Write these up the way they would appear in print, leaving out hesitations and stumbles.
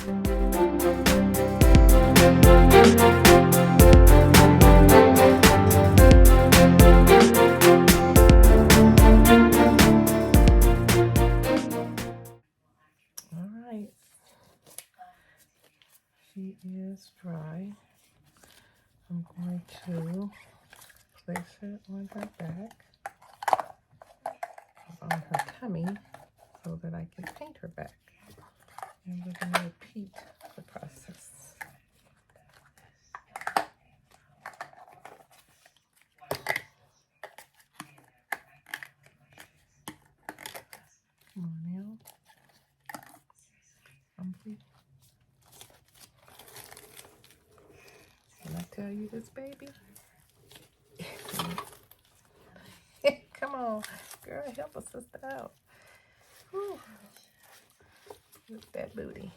All right. She is dry. I'm going to place it on her back, on her tummy, so that I can paint her back. And we're going to repeat the process. Come on now. Humbly. Can I tell you this, baby? Come on, girl, help a sister out. Whew. Look at that booty.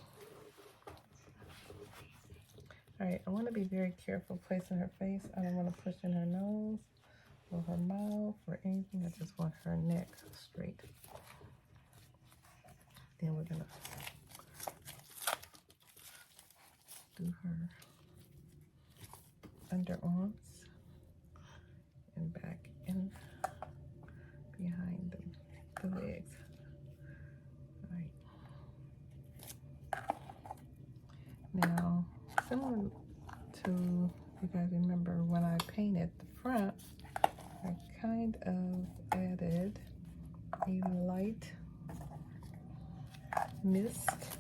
All right, I want to be very careful placing her face. I don't want to push in her nose or her mouth or anything. I just want her neck straight. Then we're going to do her underarms and back and behind the legs. All right. Now, similar to, you guys remember when I painted the front, I kind of added a light mist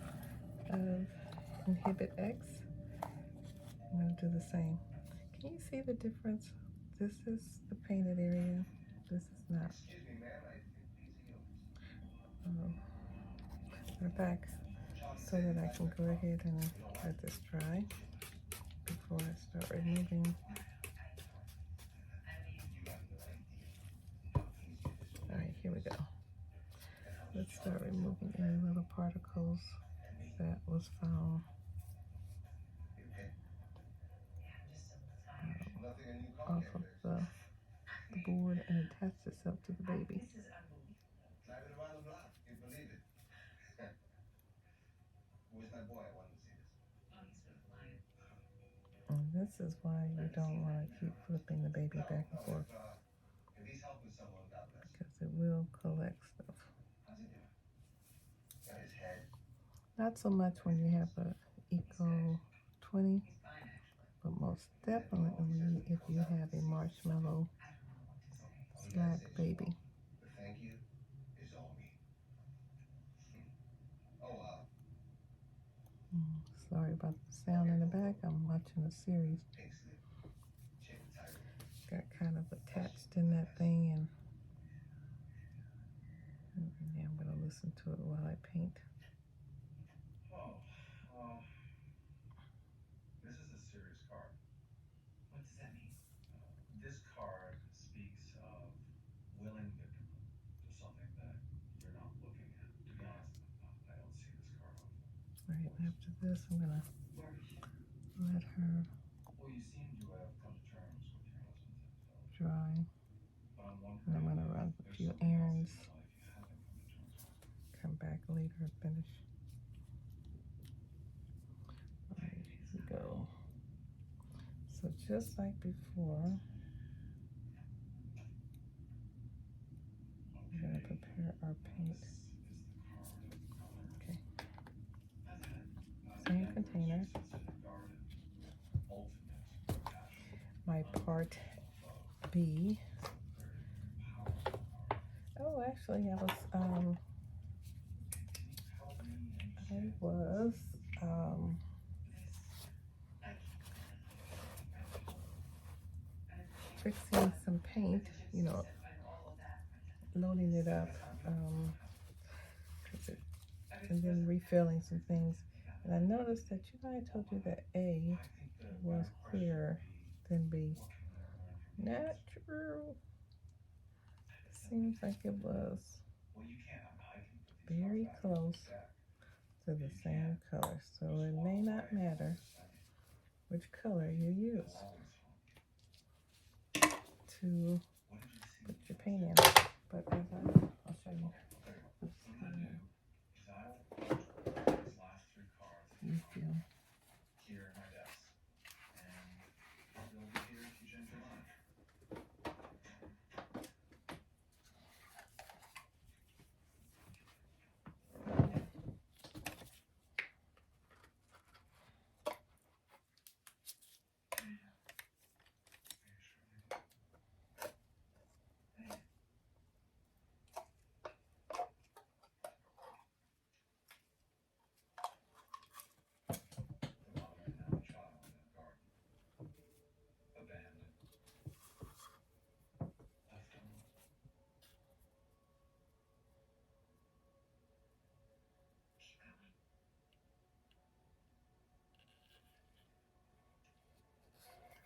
of Inhibit X. I'm going to do the same. Can you see the difference? This is the painted area. This is not. Her back, so that I can go ahead and let this dry before I start removing. All right, here we go. Let's start removing any little particles that was found off of the board and attached itself to the baby. And this is why you don't want to keep flipping the baby back and forth, because it will collect stuff. Not so much when you have a Eco 20, but most definitely if you have a marshmallow slack baby. Sorry about the sound in the back. I'm watching a series. Got kind of attached in that thing, and I'm going to listen to it while I paint. This is a serious card. What does that mean? This card speaks of willing victimhood to something that you're not looking at. To be honest, I don't see this card often. Right after this, I'm going to let her Well, you seem to have come to terms with your husband's infidelity. dry. But I'm wondering, And I'm going to run a few errands. Come back later and finish. All right, here we go. So just like before, we're going to prepare our paint. Okay. Same container. My part B. Oh, actually, I was fixing some paint, you know, loading it up, and then refilling some things. And I noticed that I told you that A was clearer than B. Not true. Seems like it was very close to the same color, so it may not matter which color you use to put your paint in. But as I'll show you. you feel? Here at my desk. And you'll be here if you change your mind. The mom right now, a child in a garden. Abandoned. Left alone. Keep going.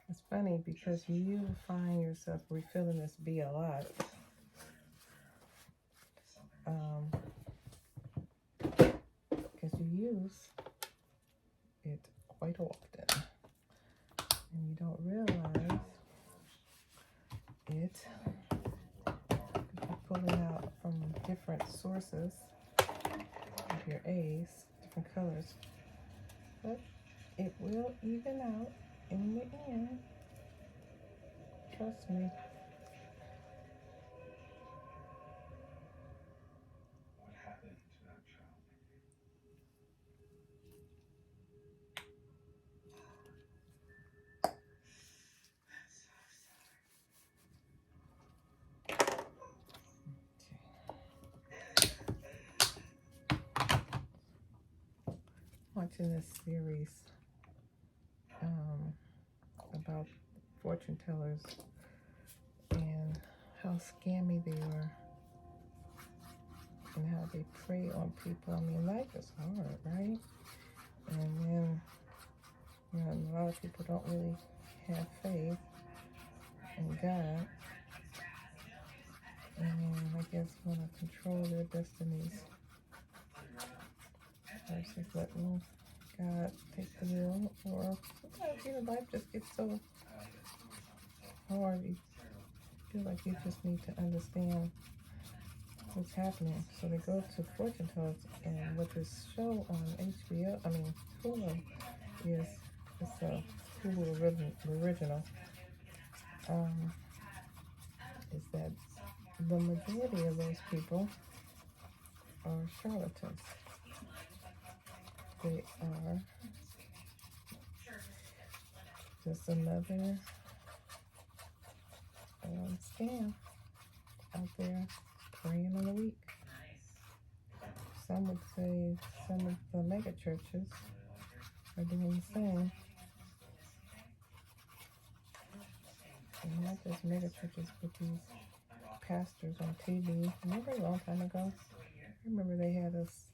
It's funny because you find yourself refilling this B a lot. Because you use it quite often. And you don't realize it. You're pulling out from different sources of your A's, different colors. But it will even out in the end. Trust me. What happened to that child? Watching this series about fortune tellers and how scammy they are and how they prey on people. I mean, life is hard, right? And then, you know, a lot of people don't really have faith in God, and I guess want to control their destinies versus letting God take the wheel. Or sometimes, you know, life just gets so hard. You feel like you just need to understand what's happening. So they go to fortune tellers, and what this show on HBO, I mean Hulu, is it's a Hulu original. Is that the majority of those people are charlatans. They are just another scam out there preying on the weak. Some would say some of the mega churches are doing the same. And not just mega churches, but these pastors on TV. Remember a long time ago? I remember they had us,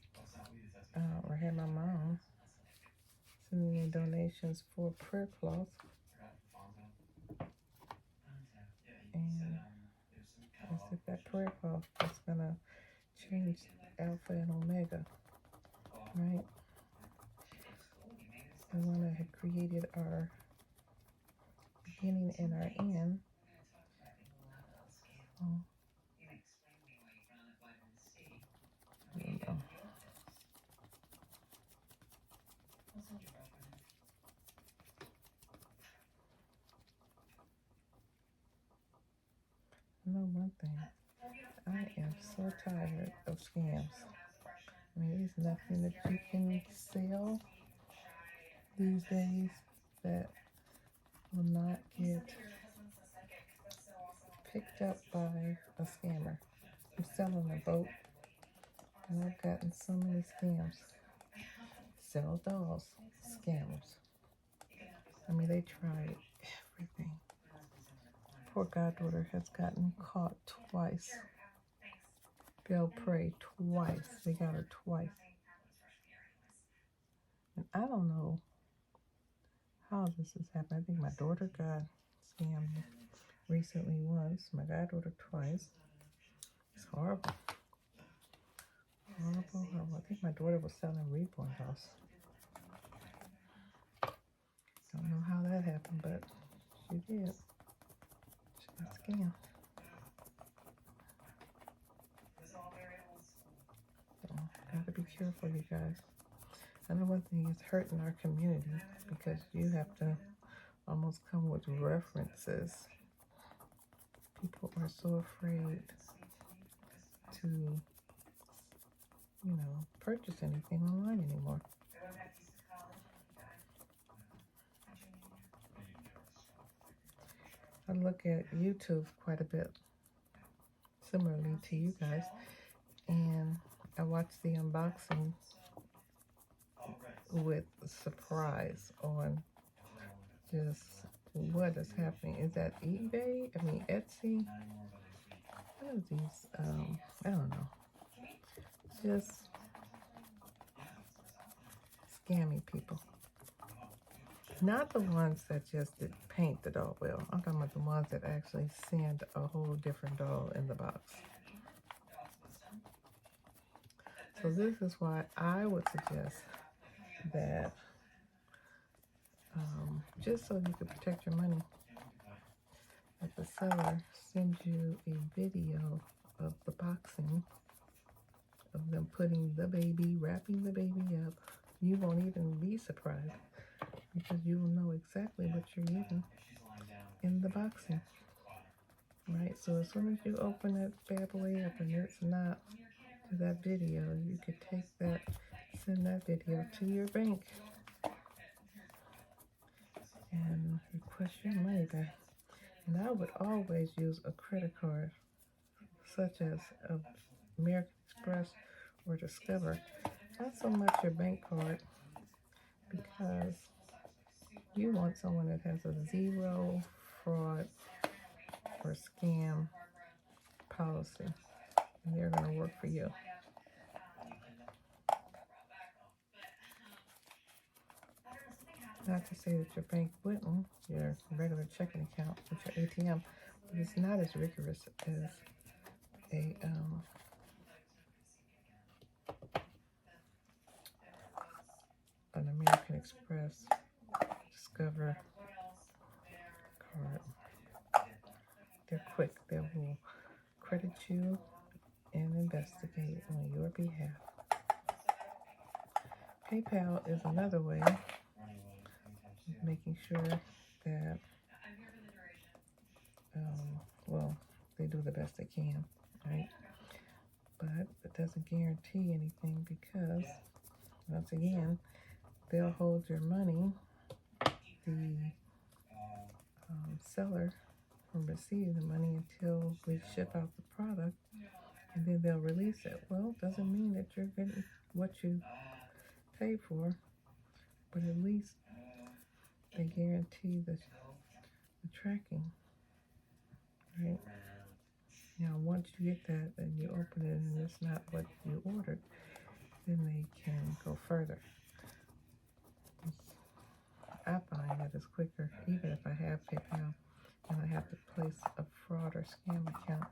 or had my mom sending in donations for prayer cloth. And as if that prayer cloth was going to change Alpha and Omega, right? The one that had created our beginning and our end. So, I don't know. I know one thing. I am so tired of scams. I mean, there's nothing that you can sell these days that will not get picked up by a scammer. I'm selling a boat, and I've gotten so many scams. Sell dolls, scammers. I mean, they tried everything. Poor goddaughter has gotten caught twice. Bell prey twice. They got her twice. And I don't know how this has happened. I think my daughter got scammed recently once. My goddaughter twice. It's horrible. Horrible. I think my daughter was selling reborn dolls. Don't know how that happened, but she did. She got scammed. So, gotta be careful, you guys. I know one thing is hurting our community because you have to almost come with references. People are so afraid to, purchase anything online anymore. I look at YouTube quite a bit, similarly to you guys, and I watch the unboxing with surprise on just what is happening. Is that eBay? I mean, Etsy? What are these? I don't know. Just scammy people. Not the ones that just paint the doll well. I'm talking about the ones that actually send a whole different doll in the box. So this is why I would suggest that just so you can protect your money, that the seller sends you a video of the boxing, of them putting the baby, wrapping the baby up. You won't even be surprised because you will know exactly what you're getting in the boxing. Right, so as soon as you open that bad boy up and it's not to that video, you could take that, send that video to your bank and request your money back. And I would always use a credit card such as American Express or Discover, not so much your bank card, because you want someone that has a zero fraud or scam policy, and they're going to work for you. Not to say that your bank wouldn't, your regular checking account with your ATM, but it's not as rigorous as an American Express, Discover card. They're quick. They will credit you and investigate on your behalf. PayPal is another way of making sure that, they do the best they can, right? But it doesn't guarantee anything because, once again, they'll hold your money, the seller, from receiving the money until we ship out the product, and then they'll release it. Well, it doesn't mean that you're getting what you paid for, but at least they guarantee the tracking, right? Now, once you get that and you open it and it's not what you ordered, then they can go further. I find that it's quicker, even if I have PayPal and I have to place a fraud or scam account,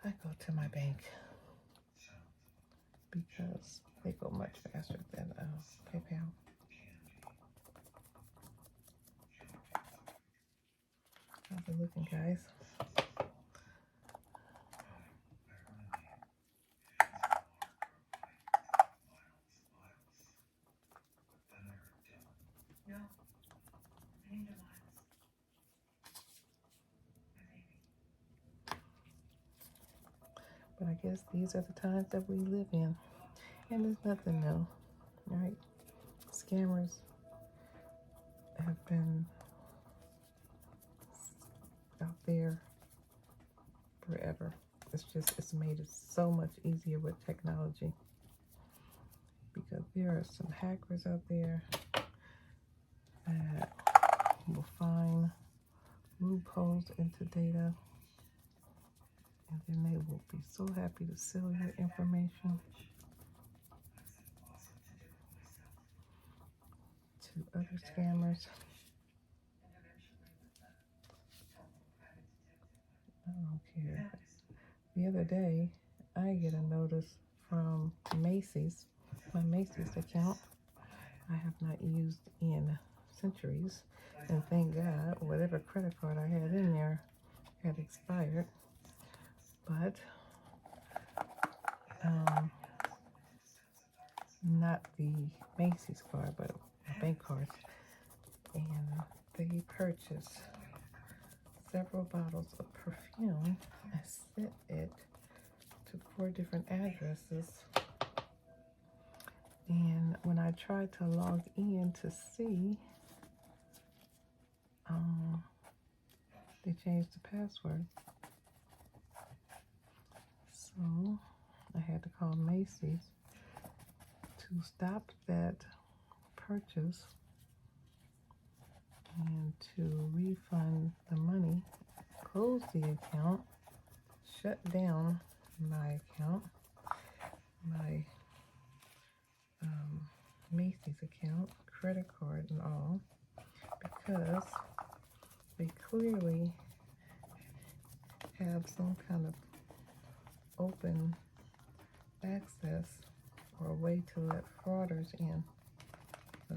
I go to my bank because they go much faster than PayPal. How's it looking, guys? But I guess these are the times that we live in, and there's nothing new, right? Scammers have been out there forever. It's made it so much easier with technology, because there are some hackers out there that will find loopholes into data, and then they will be so happy to sell your information to other scammers. I don't care. The other day, I get a notice from Macy's, my Macy's account I have not used in centuries, and thank God, whatever credit card I had in there had expired. But not the Macy's card, but a bank card. And they purchased several bottles of perfume and sent it to 4 different addresses. And when I tried to log in to see, they changed the password. So I had to call Macy's to stop that purchase and to refund the money, close the account, shut down my account, my Macy's account, credit card and all, because they clearly have some kind of open access or a way to let frauders in. So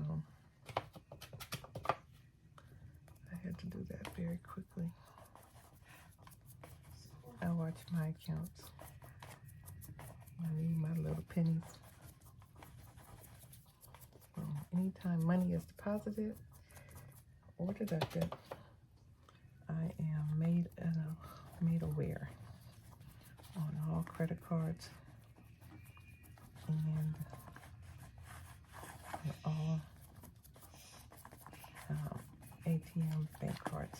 I had to do that very quickly. I watch my accounts. I need my little pennies. So anytime money is deposited or deducted, I am made aware on all credit cards and all ATM bank cards.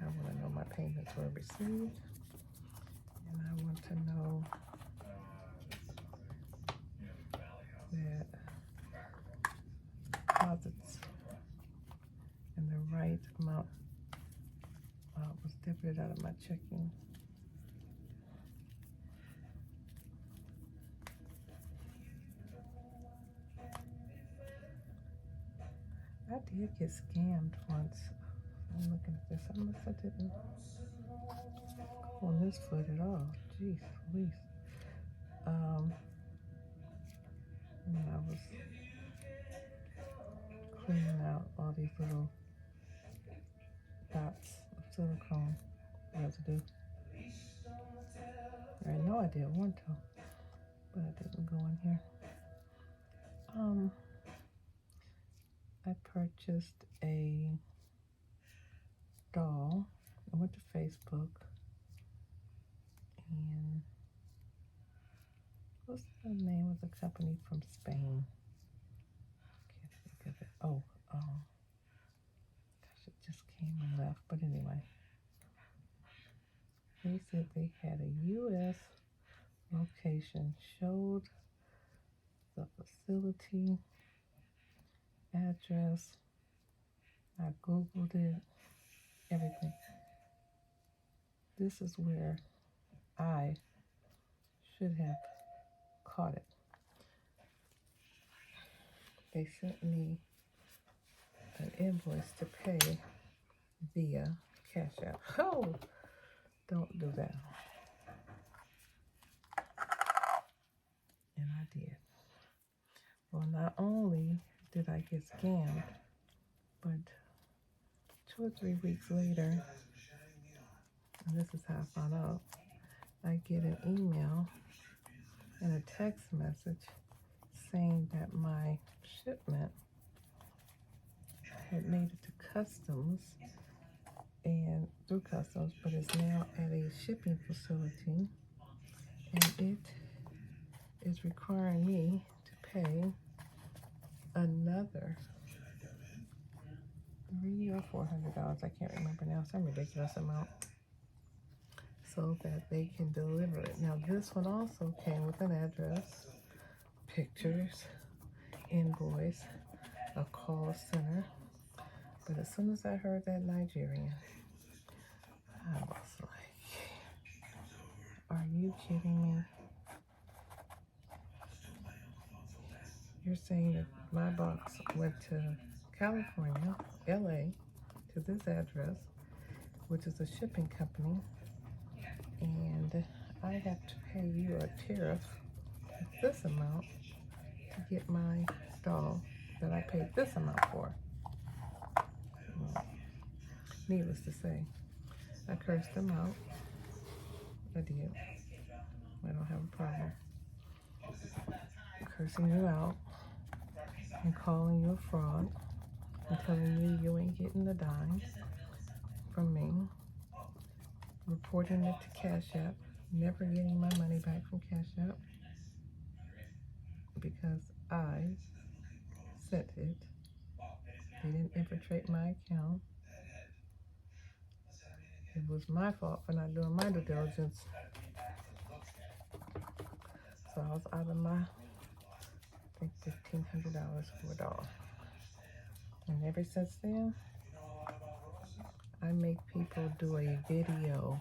I want to know my payments were received, and I want to know that deposits and the right amount was debited out of my checking. I did get scammed once. I'm looking at this. Unless I didn't go on this foot at all. Jeez, please. When I was cleaning out all these little dots of silicone residue. I know I did one toe, but I didn't go in here. I purchased a doll. I went to Facebook and what's the name of the company from Spain? Can't think of it. Oh, gosh, it just came and left. But anyway, they said they had a U.S. location, showed the facility address. I Googled it, everything. This is where I should have caught it. They sent me an invoice to pay via Cash App. Oh, don't do that. And I did. Well, not only did I get scammed, but 2 or 3 weeks later, and this is how I found out, I get an email and a text message saying that my shipment had made it to customs and through customs, but it's now at a shipping facility, and it is requiring me to pay another $300 or $400. I can't remember now. Some ridiculous amount, so that they can deliver it. Now this one also came with an address, pictures, invoice, a call center. But as soon as I heard that Nigerian, I was like, are you kidding me? You're saying that my box went to California, LA, to this address, which is a shipping company, and I have to pay you a tariff of this amount to get my doll that I paid this amount for. Well, needless to say, I cursed them out I did. I don't have a problem cursing you out and calling you a fraud and telling you you ain't getting a dime from me, reporting it to Cash App, never getting my money back from Cash App because I sent it. They didn't infiltrate my account. It was my fault for not doing my due diligence. So I was out of my, I think, $1,500 for a doll. And ever since then, I make people do a video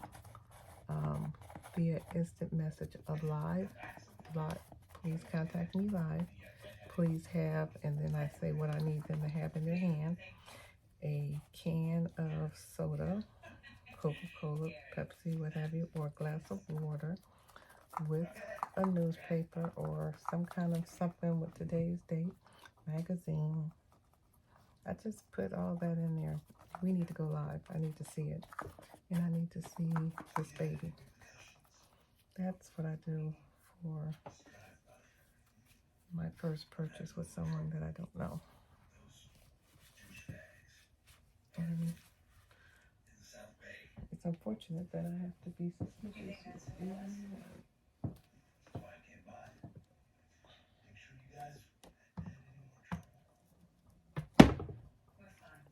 via instant message of live. Please contact me live. Please have, and then I say what I need them to have in their hand. A can of soda, Coca-Cola, Pepsi, what have you, or a glass of water with a newspaper or some kind of something with today's date, magazine. I just put all that in there. We need to go live. I need to see it. And I need to see this baby. That's what I do for my first purchase with someone that I don't know. And it's unfortunate that I have to be suspicious with everyone.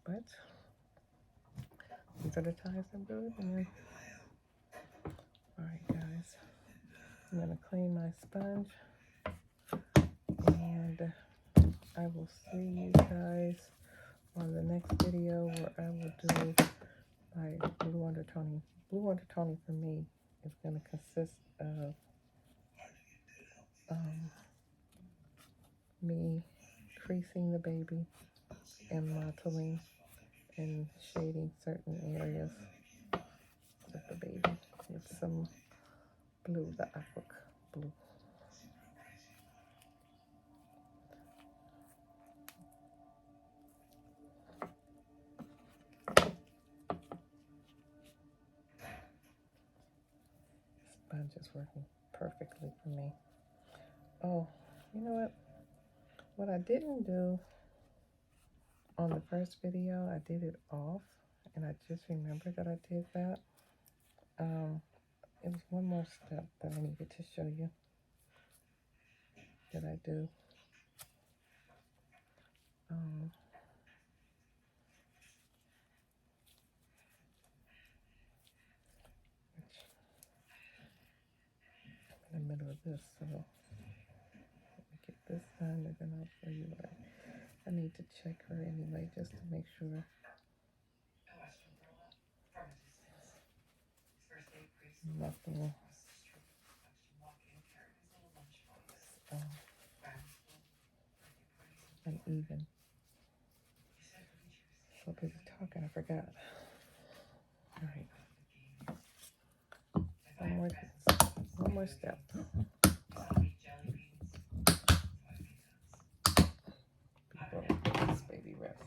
But these are the times I'm good. Alright guys, I'm going to clean my sponge and I will see you guys on the next video where I will do my blue undertoning. Blue undertoning for me is going to consist of me creasing the baby and mottling and shading certain areas of the baby with some blue, the aqua blue. Sponge is working perfectly for me. Oh, you know what? What I didn't do on the first video, I did it off, and I just remembered that I did that. It was one more step that I needed to show you that I do. Which I'm in the middle of this, so let me get this done, and then I'll show you what I need to check her anyway, just to make sure. Nothing uneven. So busy talking, I forgot. All right. One more step. Before this baby rest.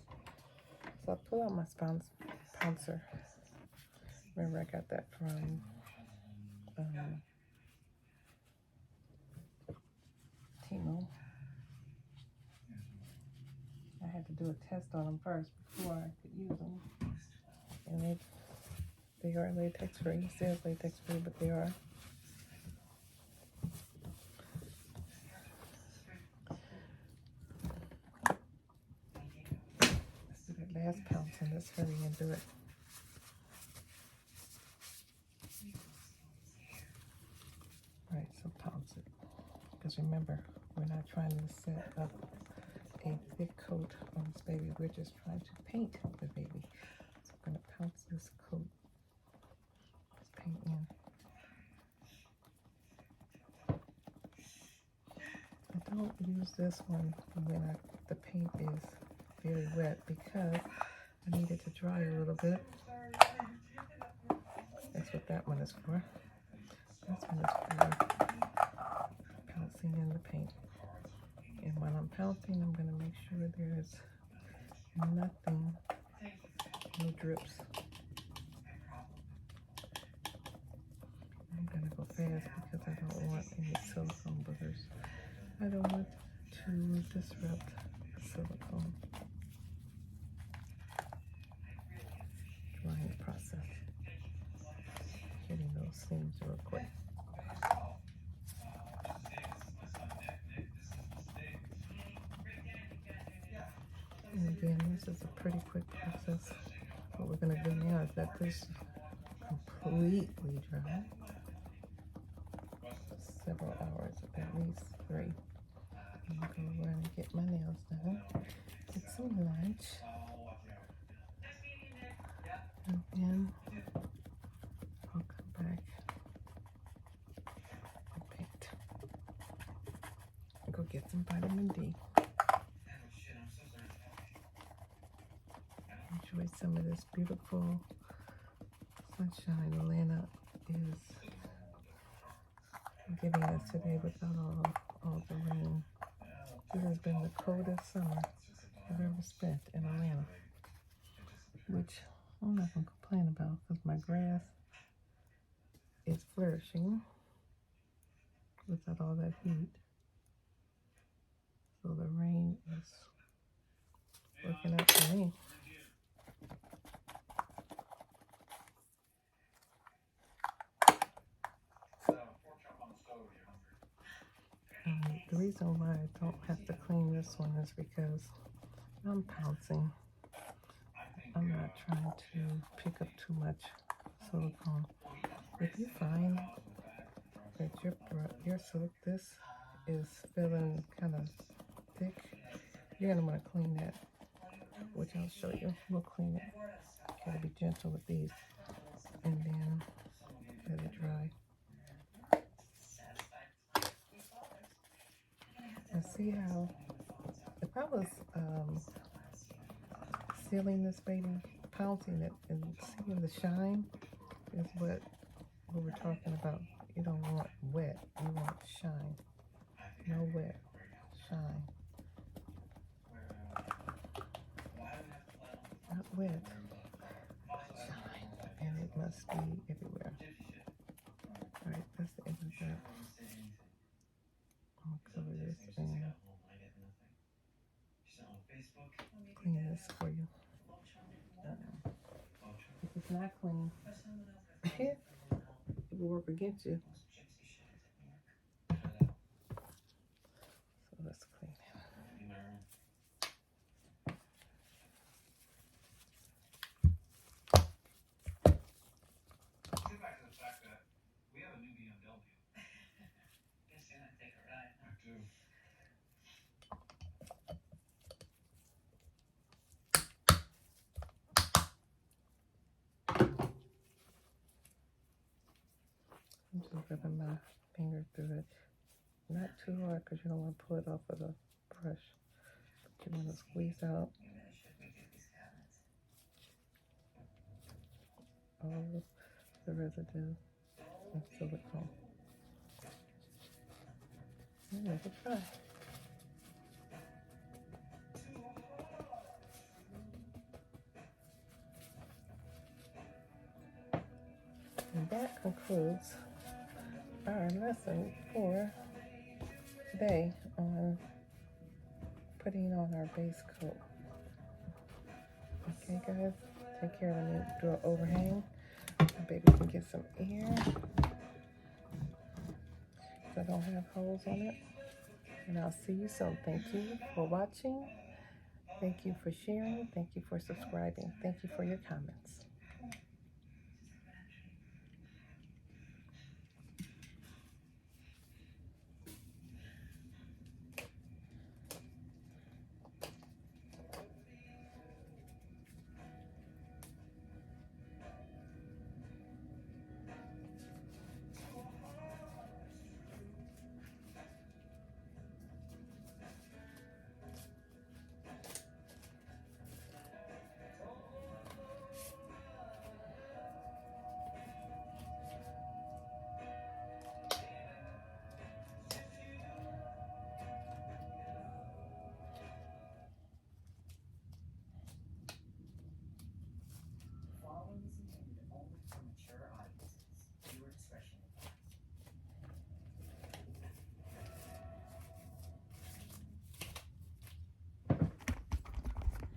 So I pull out my sponsor. Remember, I got that from Timo. I had to do a test on them first before I could use them. And they are latex free. It says latex free, but they are. Let's do that last pounce and let's hurry and do it. Alright, so pounce it. Because remember, we're not trying to set up a thick coat on this baby. We're just trying to paint the baby. So I'm going to pounce this coat. Let's paint in. I don't use this one when the paint is very wet because I need it to dry a little bit. That's what that one is for. This one is for pouncing in the paint. And when I'm pouncing, I'm going to make sure there's nothing, no drips. I'm going to so fast because I don't want any silicone boogers. I don't want to disrupt the silicone drying process. Getting those seams real quick. And again, this is a pretty quick process. What we're going to do now is let this completely dry. Several hours, at least 3. I'm going to go around and get my nails done. Get some lunch. And then I'll come back and paint. Go get some vitamin D. Enjoy some of this beautiful sunshine Atlanta is giving us today without all the rain. This has been the coldest summer I've ever spent in Atlanta, which I'm not going to complain about because my grass is flourishing without all that heat. So the rain is working out for me. The reason why I don't have to clean this one is because I'm pouncing. I'm not trying to pick up too much silicone. If you find that this is feeling kind of thick, you're gonna want to clean that, which I'll show you. We'll clean it. Gotta be gentle with these, and then let it dry. And see how if I was sealing this baby, pouncing it and seeing the shine is what we were talking about. You don't want wet, you want shine. No wet, shine. Not wet, shine. And it must be everywhere. Alright, that's the end of that. I'll cover this and clean this for you. If it's not clean, it will work against you. So let's clean it. Get back to the fact that we have a new BMW. Guess you're gonna take a ride. I do. I'm just rubbing my finger through it. Not too hard because you don't want to pull it off of the brush. But you want to squeeze out all the residue of silicone. And let it dry. And that concludes our lesson for today on putting on our base coat. Okay, guys, take care. Let me do an overhang. My baby can get some air so I don't have holes on it. And I'll see you soon. Thank you for watching. Thank you for sharing. Thank you for subscribing. Thank you for your comments.